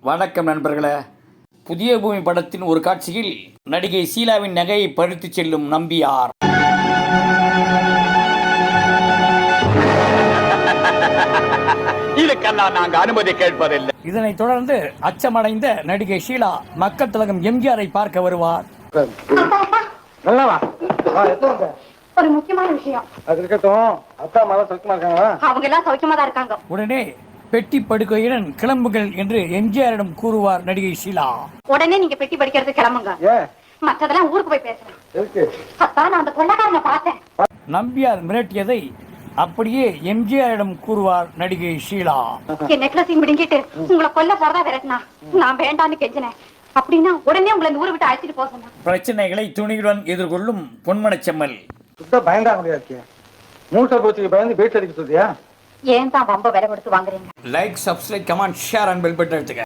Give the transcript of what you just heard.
வணக்கம் நண்பர்களே. புதிய பூமி படத்தின் ஒரு காட்சியில் நடிகை ஷீலாவின் நகையை பறித்து செல்லும் நம்பியார். இதுக்கெல்லாம் நாங்க அனுமதி கேட்பதில்லை. இதனைத் தொடர்ந்து அச்சமடைந்த நடிகை ஷீலா மக்கள் திலகம் எம்ஜிஆரை பார்க்க வருவார். ஒரு முக்கியமான விஷயம். அது இருக்கட்டும், அப்பா அம்மா சௌக்கியமா இருக்காங்களா? அவங்க எல்லாம் சௌக்கியமா தான் இருக்காங்க. உடனே பெட்டி படுக்கையுடன் கிளம்புங்கள் என்று எம்ஜிஆரிடம் கூறுவார் நடிகை ஷீலா. உடனே நீங்க பெட்டி படிக்கிறது கிளம்புங்க. மற்றதெல்லாம் ஊருக்கு போய் பேசுறேன். நான் அந்த கொள்ளக்காரனை பார்த்தேன். நம்பியார் மிரட்டியதை அப்படியே எம்ஜிஆரிடம் கூறுவார் நடிகை ஷீலா. என் நெக்லஸையும் பிடிங்கிட்டு உங்களை கொல்ல போறதா விரட்டினா நான் வேண்டான்னு கெஞ்சினேன். அப்படின்னா உடனே உங்களை இந்த ஊரை விட்டு அழைச்சிட்டு போக சொன்னா. பிரச்சனைகளை துணியுடன் எதிர்கொள்ளும் பொன்மனச்செம்மல். பயந்தா முடியாது. மூட்டை பூச்சிக்கு பயந்து பேச்சு அடிக்க சொல்றியா? ஏன் தான் ரொம்ப விலை கொடுத்து வாங்குறீங்க? Like, subscribe, comment, share and bell button அழுத்துங்க.